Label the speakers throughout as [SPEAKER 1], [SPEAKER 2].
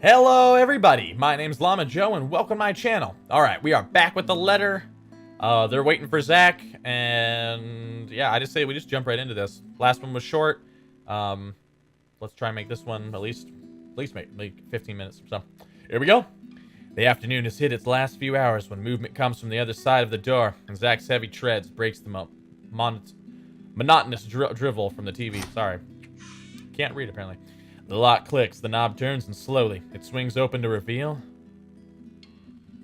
[SPEAKER 1] Hello everybody, my name's Llamajoe and welcome to my channel. Alright, we are back with the letter. They're waiting for Zach, and yeah, I just say we just jump right into this. Last one was short. Let's try and make this one at least make 15 minutes or so. Here we go. The afternoon has hit its last few hours when movement comes from the other side of the door, and Zach's heavy treads breaks the monotonous drivel from the TV. Sorry. Can't read, apparently. The lock clicks, the knob turns, and slowly, it swings open to reveal...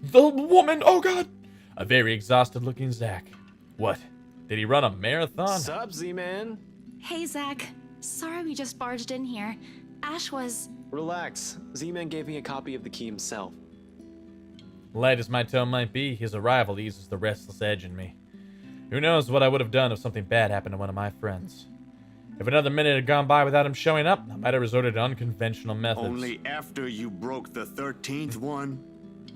[SPEAKER 1] the woman! Oh god! A very exhausted-looking Zach. What? Did he run a marathon?
[SPEAKER 2] Sup, Z-Man?
[SPEAKER 3] Hey, Zach. Sorry we just barged in here. Ash was...
[SPEAKER 2] Relax. Z-Man gave me a copy of the key himself.
[SPEAKER 1] Light as my tone might be, his arrival eases the restless edge in me. Who knows what I would have done if something bad happened to one of my friends. If another minute had gone by without him showing up, I might have resorted to unconventional methods.
[SPEAKER 4] Only after you broke the 13th one?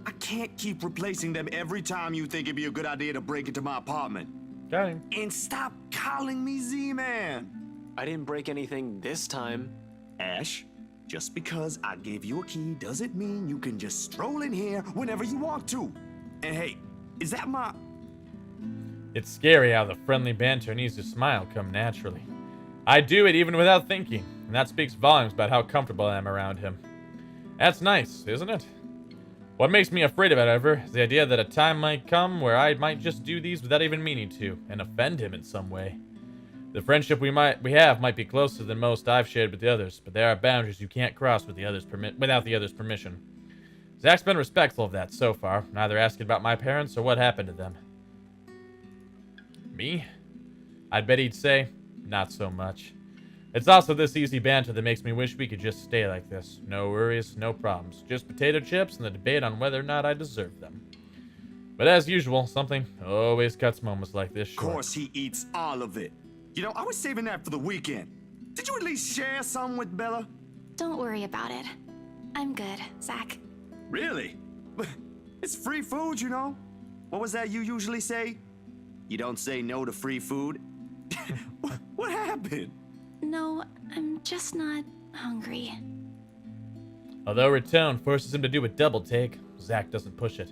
[SPEAKER 4] I can't keep replacing them every time you think it'd be a good idea to break into my apartment.
[SPEAKER 1] Got him.
[SPEAKER 4] And stop calling me Z-Man!
[SPEAKER 2] I didn't break anything this time.
[SPEAKER 4] Ash, just because I gave you a key doesn't mean you can just stroll in here whenever you want to. And hey, is that my...
[SPEAKER 1] It's scary how the friendly banter and easy smile come naturally. I do it even without thinking, and that speaks volumes about how comfortable I am around him. That's nice, isn't it? What makes me afraid of it, however, is the idea that a time might come where I might just do these without even meaning to, and offend him in some way. The friendship we have might be closer than most I've shared with the others, but there are boundaries you can't cross with without the other's permission. Zach's been respectful of that so far, neither asking about my parents or what happened to them. Me? I'd bet he'd say, not so much. It's also this easy banter that makes me wish we could just stay like this. No worries, no problems. Just potato chips and the debate on whether or not I deserve them. But as usual, something always cuts moments like this short.
[SPEAKER 4] Of course he eats all of it. You know, I was saving that for the weekend. Did you at least share some with Bella?
[SPEAKER 3] Don't worry about it. I'm good, Zach.
[SPEAKER 4] Really? It's free food, you know? What was that you usually say? You don't say no to free food? What happened?
[SPEAKER 3] No, I'm just not hungry.
[SPEAKER 1] Although her tone forces him to do a double take, Zach doesn't push it.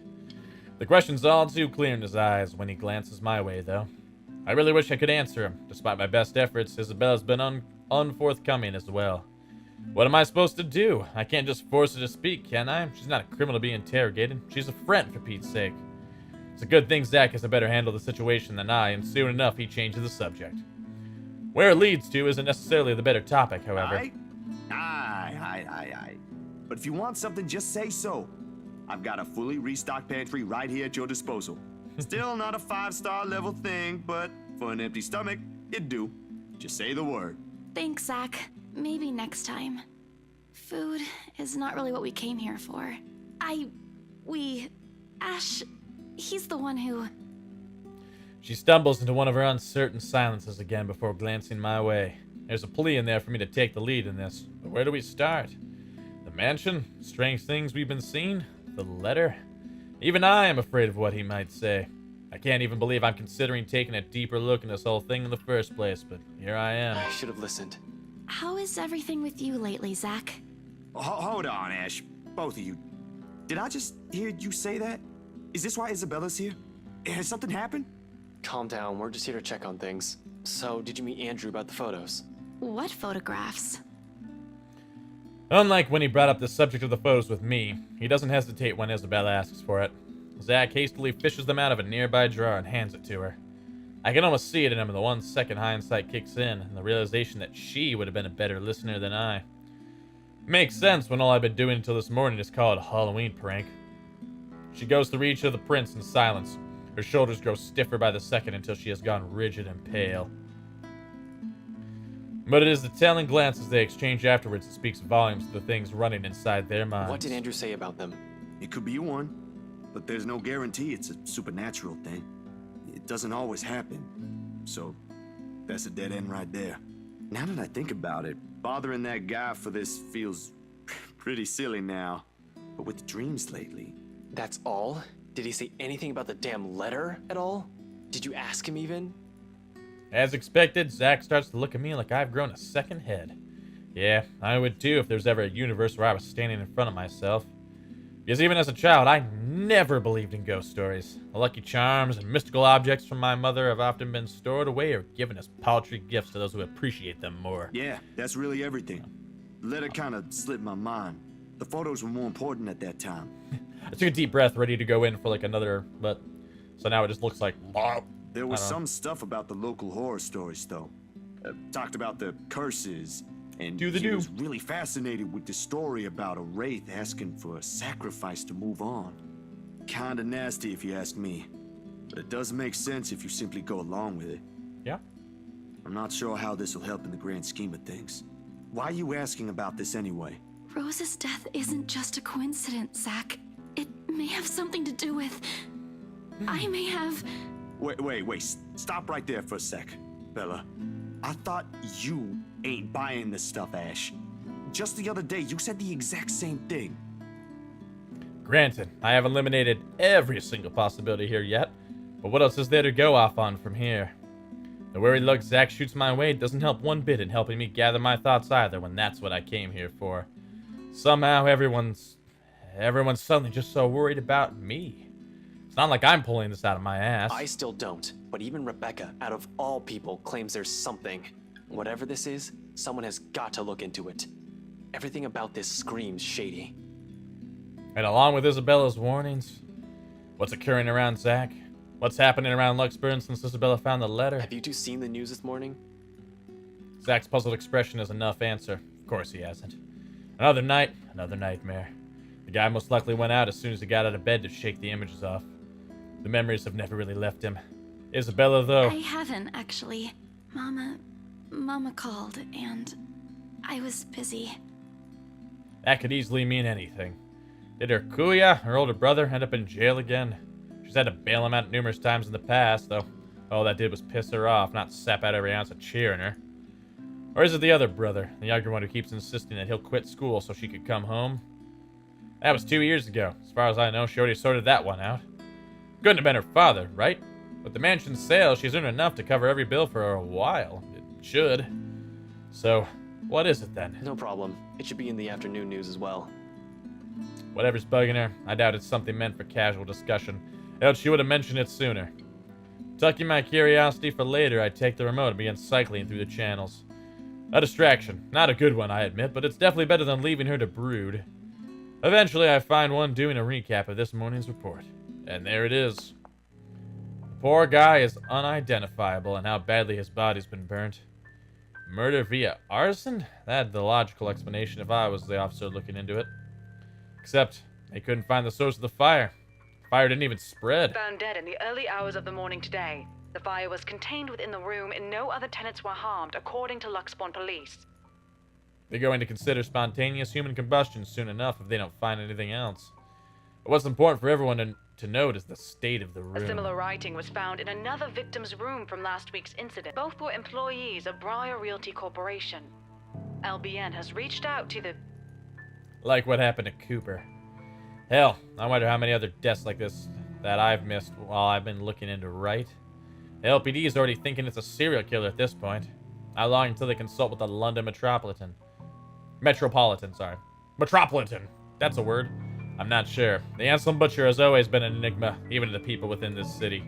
[SPEAKER 1] The question's all too clear in his eyes when he glances my way, though. I really wish I could answer him. Despite my best efforts, Isabella's been unforthcoming as well. What am I supposed to do? I can't just force her to speak, can I? She's not a criminal to be interrogated. She's a friend, for Pete's sake. It's a good thing Zach has a better handle of the situation than I, and soon enough he changes the subject. Where it leads to isn't necessarily the better topic, however.
[SPEAKER 4] Aye. But if you want something, just say so. I've got a fully restocked pantry right here at your disposal. Still not a 5-star level thing, but for an empty stomach, it'd do. Just say the word.
[SPEAKER 3] Thanks, Zach. Maybe next time. Food is not really what we came here for. Ash, he's the one who...
[SPEAKER 1] She stumbles into one of her uncertain silences again before glancing my way. There's a plea in there for me to take the lead in this. But where do we start? The mansion? Strange things we've been seeing? The letter? Even I am afraid of what he might say. I can't even believe I'm considering taking a deeper look in this whole thing in the first place, but here I am.
[SPEAKER 2] I should have listened.
[SPEAKER 3] How is everything with you lately, Zach?
[SPEAKER 4] Hold on, Ash. Both of you. Did I just hear you say that? Is this why Isabella's here? Has something happened?
[SPEAKER 2] Calm down, we're just here to check on things. So, did you meet Andrew about the photos?
[SPEAKER 3] What photographs?
[SPEAKER 1] Unlike when he brought up the subject of the photos with me, he doesn't hesitate when Isabella asks for it. Zach hastily fishes them out of a nearby drawer and hands it to her. I can almost see it in him, and the 1 second hindsight kicks in, and the realization that she would have been a better listener than I. Makes sense when all I've been doing until this morning is call it a Halloween prank. She goes through each of the prints in silence. Her shoulders grow stiffer by the second until she has gone rigid and pale. But it is the telling glances they exchange afterwards that speaks volumes to the things running inside their minds.
[SPEAKER 2] What did Andrew say about them?
[SPEAKER 4] It could be one, but there's no guarantee it's a supernatural thing. It doesn't always happen. So, that's a dead end right there. Now that I think about it, bothering that guy for this feels pretty silly now. But with dreams lately...
[SPEAKER 2] That's all? Did he say anything about the damn letter at all? Did you ask him even?
[SPEAKER 1] As expected, Zach starts to look at me like I've grown a second head. Yeah, I would too if there's ever a universe where I was standing in front of myself. Because even as a child, I never believed in ghost stories. The lucky charms and mystical objects from my mother have often been stored away or given as paltry gifts to those who appreciate them more.
[SPEAKER 4] Yeah, that's really everything. The letter kind of slipped my mind. The photos were more important at that time.
[SPEAKER 1] I took a deep breath, ready to go in for like another, but so now it just looks like.
[SPEAKER 4] There was some stuff about the local horror stories, though. Talked about the curses, and he was really fascinated with the story about a wraith asking for a sacrifice to move on. Kinda nasty if you ask me, but it does make sense if you simply go along with it.
[SPEAKER 1] Yeah.
[SPEAKER 4] I'm not sure how this will help in the grand scheme of things. Why are you asking about this anyway?
[SPEAKER 3] Rose's death isn't just a coincidence, Zach. It may have something to do with... I may have...
[SPEAKER 4] Wait. Stop right there for a sec, Bella. I thought you ain't buying this stuff, Ash. Just the other day, you said the exact same thing.
[SPEAKER 1] Granted, I have eliminated every single possibility here yet, but what else is there to go off on from here? The worried look Zach shoots my way doesn't help one bit in helping me gather my thoughts either when that's what I came here for. Somehow everyone's suddenly just so worried about me. It's not like I'm pulling this out of my ass.
[SPEAKER 2] I still don't, but even Rebecca, out of all people, claims there's something. Whatever this is, someone has got to look into it. Everything about this screams shady.
[SPEAKER 1] And along with Isabella's warnings, what's occurring around Zach? What's happening around Luxburn since Isabella found the letter?
[SPEAKER 2] Have you two seen the news this morning?
[SPEAKER 1] Zach's puzzled expression is enough answer. Of course he hasn't. Another night, another nightmare. The guy most likely went out as soon as he got out of bed to shake the images off. The memories have never really left him. Isabella, though...
[SPEAKER 3] I haven't, actually. Mama called, and I was busy.
[SPEAKER 1] That could easily mean anything. Did her kuya, her older brother, end up in jail again? She's had to bail him out numerous times in the past, though all that did was piss her off, not sap out every ounce of cheer in her. Or is it the other brother, the younger one who keeps insisting that he'll quit school so she could come home? That was 2 years ago. As far as I know, she already sorted that one out. Couldn't have been her father, right? With the mansion's sale, she's earned enough to cover every bill for a while. It should. So, what is it then?
[SPEAKER 2] No problem. It should be in the afternoon news as well.
[SPEAKER 1] Whatever's bugging her, I doubt it's something meant for casual discussion. Else she would have mentioned it sooner. Tucking my curiosity for later, I take the remote and begin cycling through the channels. A distraction. Not a good one, I admit, but it's definitely better than leaving her to brood. Eventually, I find one doing a recap of this morning's report. And there it is. The poor guy is unidentifiable and how badly his body's been burnt. Murder via arson? That had the logical explanation if I was the officer looking into it. Except, they couldn't find the source of the fire. The fire didn't even spread.
[SPEAKER 5] Found dead in the early hours of the morning today. The fire was contained within the room and no other tenants were harmed, according to Luxbourne police.
[SPEAKER 1] They're going to consider spontaneous human combustion soon enough if they don't find anything else. But what's important for everyone to note is the state of the room.
[SPEAKER 5] A similar writing was found in another victim's room from last week's incident. Both were employees of Briar Realty Corporation. LBN has reached out to the...
[SPEAKER 1] Like what happened to Cooper. Hell, I wonder how many other deaths like this that I've missed while I've been looking into right. The LPD is already thinking it's a serial killer at this point. How long until they consult with the London Metropolitan? Metropolitan. That's a word. I'm not sure. The Anselm Butcher has always been an enigma, even to the people within this city.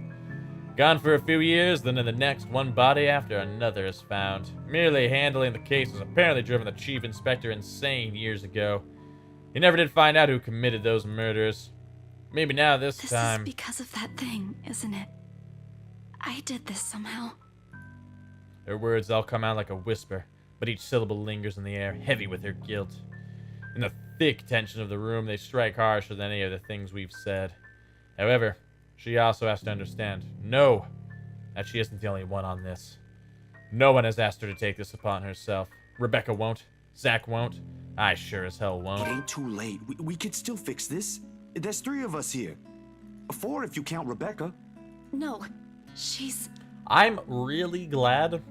[SPEAKER 1] Gone for a few years, then in the next, one body after another is found. Merely handling the case has apparently driven the chief inspector insane years ago. He never did find out who committed those murders. Maybe now this time...
[SPEAKER 3] This is because of that thing, isn't it? I did this somehow.
[SPEAKER 1] Her words all come out like a whisper, but each syllable lingers in the air, heavy with her guilt. In the thick tension of the room, they strike harsher than any of the things we've said. However, she also has to understand, that she isn't the only one on this. No one has asked her to take this upon herself. Rebecca won't. Zach won't. I sure as hell won't.
[SPEAKER 4] It ain't too late. We could still fix this. There's 3 of us here. 4 if you count Rebecca.
[SPEAKER 3] No, she's...
[SPEAKER 1] I'm really glad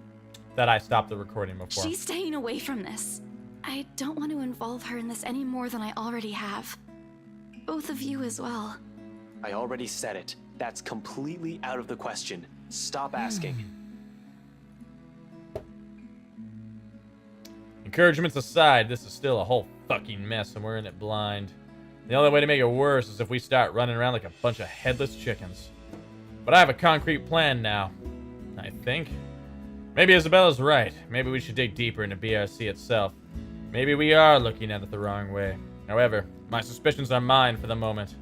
[SPEAKER 1] that I stopped the recording before.
[SPEAKER 3] She's staying away from this. I don't want to involve her in this any more than I already have. Both of you as well.
[SPEAKER 2] I already said it. That's completely out of the question. Stop asking.
[SPEAKER 1] In Encouragements aside, this is still a whole fucking mess and we're in it blind. The only way to make it worse is if we start running around like a bunch of headless chickens. But I have a concrete plan now. I think. Maybe Isabella's right. Maybe we should dig deeper into BRC itself. Maybe we are looking at it the wrong way. However, my suspicions are mine for the moment.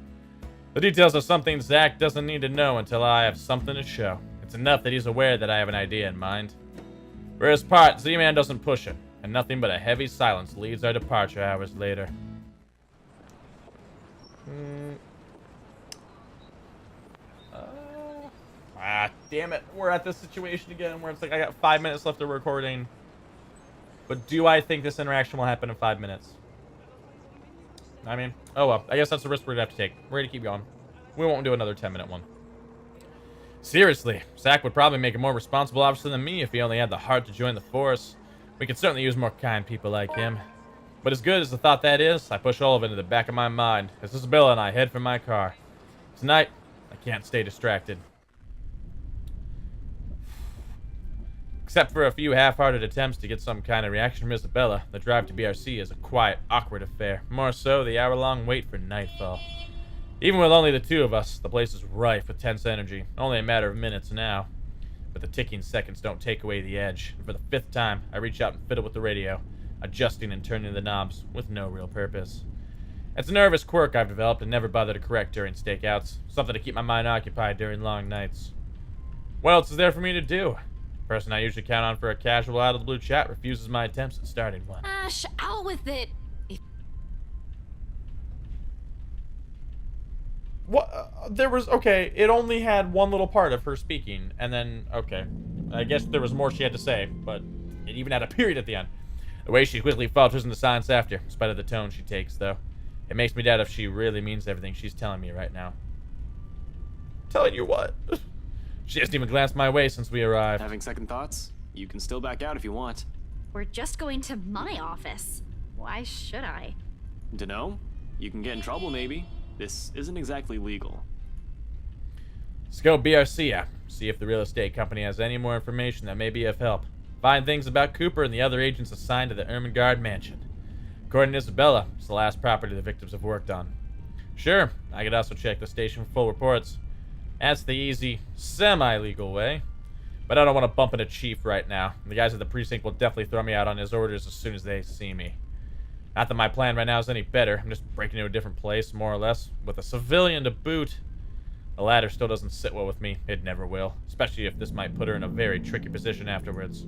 [SPEAKER 1] The details are something Zach doesn't need to know until I have something to show. It's enough that he's aware that I have an idea in mind. For his part, Z-Man doesn't push it, and nothing but a heavy silence leads our departure hours later. Damn it. We're at this situation again where it's like I got 5 minutes left of recording. But do I think this interaction will happen in 5 minutes? I mean, oh well. I guess that's the risk we're gonna have to take. We're gonna keep going. We won't do another 10-minute one. Seriously, Zach would probably make a more responsible officer than me if he only had the heart to join the force. We could certainly use more kind people like him. But as good as the thought that is, I push all of it into the back of my mind as Isabella and I head for my car. Tonight, I can't stay distracted. Except for a few half-hearted attempts to get some kind of reaction from Isabella, the drive to BRC is a quiet, awkward affair. More so, the hour-long wait for nightfall. Even with only the two of us, the place is rife with tense energy. Only a matter of minutes now. But the ticking seconds don't take away the edge. And for the 5th time, I reach out and fiddle with the radio, adjusting and turning the knobs with no real purpose. It's a nervous quirk I've developed and never bother to correct during stakeouts. Something to keep my mind occupied during long nights. What else is there for me to do? The person I usually count on for a casual out-of-the-blue chat refuses my attempts at starting one.
[SPEAKER 3] Ash, out with it.
[SPEAKER 1] What? There was, okay, it only had one little part of her speaking, and then, okay. I guess there was more she had to say, but it even had a period at the end. The way she quickly falters into silence after, in spite of the tone she takes, though. It makes me doubt if she really means everything she's telling me right now. Telling you what? She hasn't even glanced my way since we arrived.
[SPEAKER 2] Having second thoughts? You can still back out if you want.
[SPEAKER 3] We're just going to my office. Why should I?
[SPEAKER 2] Dunno? You can get in trouble, maybe. This isn't exactly legal.
[SPEAKER 1] Let's go BRC app. See if the real estate company has any more information that may be of help. Find things about Cooper and the other agents assigned to the Ermengarde mansion. According to Isabella, it's the last property the victims have worked on. Sure, I could also check the station for full reports. That's the easy, semi-legal way. But I don't want to bump into Chief right now. The guys at the precinct will definitely throw me out on his orders as soon as they see me. Not that my plan right now is any better. I'm just breaking into a different place, more or less, with a civilian to boot. The latter still doesn't sit well with me. It never will. Especially if this might put her in a very tricky position afterwards.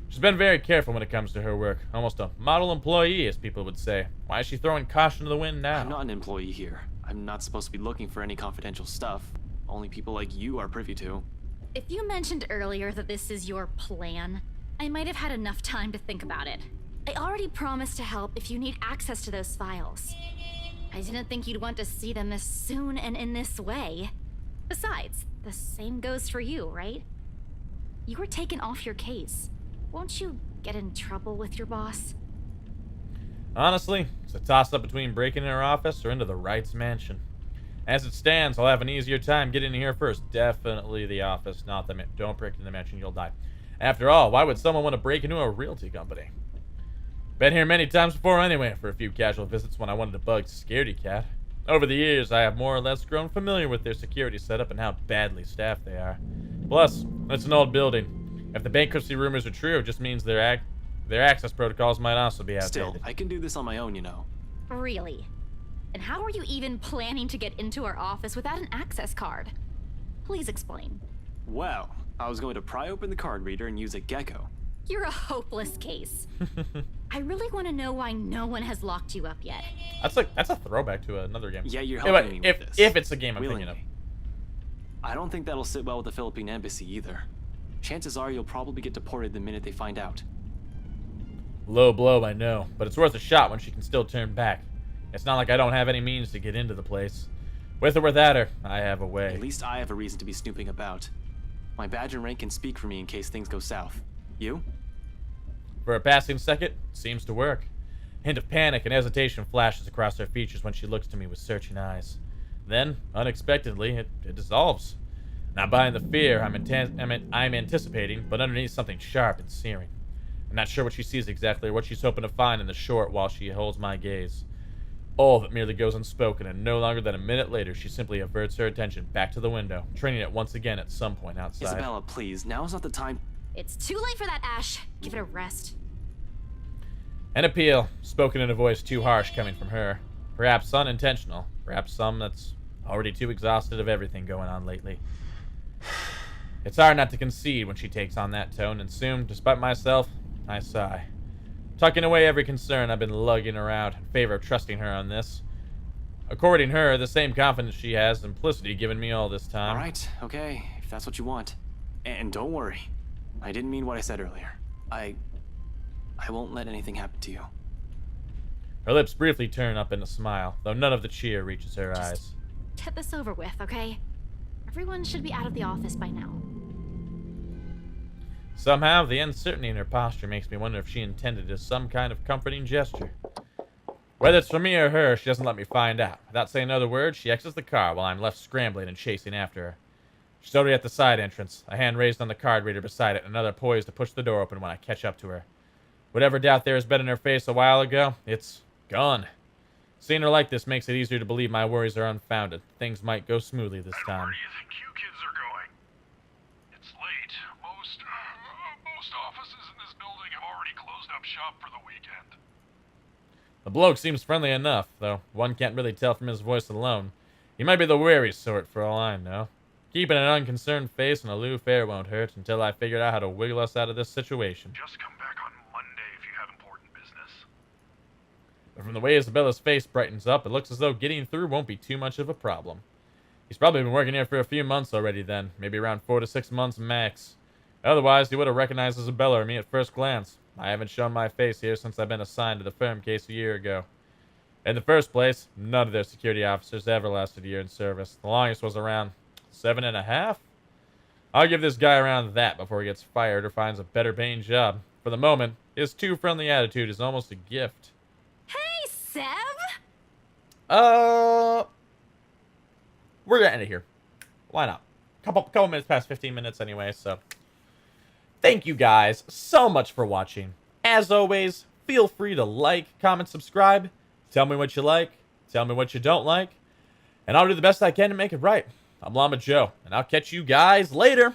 [SPEAKER 1] She's been very careful when it comes to her work. Almost a model employee, as people would say. Why is she throwing caution to the wind now?
[SPEAKER 2] I'm not an employee here. I'm not supposed to be looking for any confidential stuff. Only people like you are privy to.
[SPEAKER 3] If you mentioned earlier that this is your plan, I might have had enough time to think about it. I already promised to help if you need access to those files. I didn't think you'd want to see them this soon and in this way. Besides, the same goes for you, right? You were taken off your case. Won't you get in trouble with your boss?
[SPEAKER 1] Honestly, it's a toss-up between breaking in her office or into the Wright's mansion. As it stands, I'll have an easier time getting in here first. Definitely the office, not the mansion. Don't break into the mansion, you'll die. After all, why would someone want to break into a realty company? Been here many times before anyway, for a few casual visits when I wanted to bug Scaredy Cat. Over the years, I have more or less grown familiar with their security setup and how badly staffed they are. Plus, it's an old building. If the bankruptcy rumors are true, it just means their access protocols might also be outdated.
[SPEAKER 2] Still, I can do this on my own, you know.
[SPEAKER 3] Really? And how are you even planning to get into our office without an access card? Please explain.
[SPEAKER 2] Well, I was going to pry open the card reader and use a gecko.
[SPEAKER 3] You're a hopeless case. I really want to know why no one has locked you up yet.
[SPEAKER 1] That's a throwback to another game.
[SPEAKER 2] Yeah, you're helping me with this.
[SPEAKER 1] If it's a game I'm
[SPEAKER 2] Willingly.
[SPEAKER 1] thinking of.
[SPEAKER 2] I don't think that'll sit well with the Philippine embassy either. Chances are you'll probably get deported the minute they find out.
[SPEAKER 1] Low blow, I know, but it's worth a shot when she can still turn back. It's not like I don't have any means to get into the place. With or without her, I have a way.
[SPEAKER 2] At least I have a reason to be snooping about. My badge and rank can speak for me in case things go south. You?
[SPEAKER 1] For a passing second, it seems to work. A hint of panic and hesitation flashes across her features when she looks to me with searching eyes. Then, unexpectedly, it dissolves. Not behind the fear I'm anticipating, but underneath something sharp and searing. I'm not sure what she sees exactly or what she's hoping to find in the short while she holds my gaze. All of it merely goes unspoken, and no longer than a minute later, she simply averts her attention back to the window, training it once again at some point outside.
[SPEAKER 2] Isabella, please, now is not the time.
[SPEAKER 3] It's too late for that, Ash. Give it a rest.
[SPEAKER 1] An appeal, spoken in a voice too harsh coming from her. Perhaps unintentional, perhaps some that's already too exhausted of everything going on lately. It's hard not to concede when she takes on that tone, and soon, despite myself, I sigh. Tucking away every concern I've been lugging around in favor of trusting her on this. According her, the same confidence she has implicitly given me all this time.
[SPEAKER 2] Alright, okay, if that's what you want. And don't worry. I didn't mean what I said earlier. I won't let anything happen to you.
[SPEAKER 1] Her lips briefly turn up in a smile, though none of the cheer reaches her eyes.
[SPEAKER 3] Get this over with, okay? Everyone should be out of the office by now.
[SPEAKER 1] Somehow, the uncertainty in her posture makes me wonder if she intended it as some kind of comforting gesture. Whether it's for me or her, she doesn't let me find out. Without saying another word, she exits the car while I'm left scrambling and chasing after her. She's already at the side entrance, a hand raised on the card reader beside it, and another poised to push the door open when I catch up to her. Whatever doubt there has been in her face a while ago, it's gone. Seeing her like this makes it easier to believe my worries are unfounded. Things might go smoothly this time.
[SPEAKER 6] Where do you think you kids are going? It's late. Most offices in this building have already closed up shop for the weekend.
[SPEAKER 1] The bloke seems friendly enough, though one can't really tell from his voice alone. He might be the wary sort for all I know. Keeping an unconcerned face and aloof air won't hurt until I figured out how to wiggle us out of this situation.
[SPEAKER 6] Just come back on Monday if you have important business.
[SPEAKER 1] But from the way Isabella's face brightens up, it looks as though getting through won't be too much of a problem. He's probably been working here for a few months already then, maybe around 4 to 6 months max. Otherwise, he would have recognized Isabella or me at first glance. I haven't shown my face here since I've been assigned to the firm case a year ago. In the first place, none of their security officers ever lasted a year in service. The longest was around 7.5? I'll give this guy around that before he gets fired or finds a better paying job. For the moment, his too friendly attitude is almost a gift.
[SPEAKER 3] Hey, Seb!
[SPEAKER 1] We're gonna end it here. Why not? Couple minutes past 15 minutes anyway, so. Thank you guys so much for watching. As always, feel free to like, comment, subscribe. Tell me what you like. Tell me what you don't like. And I'll do the best I can to make it right. I'm Llamajoe, and I'll catch you guys later.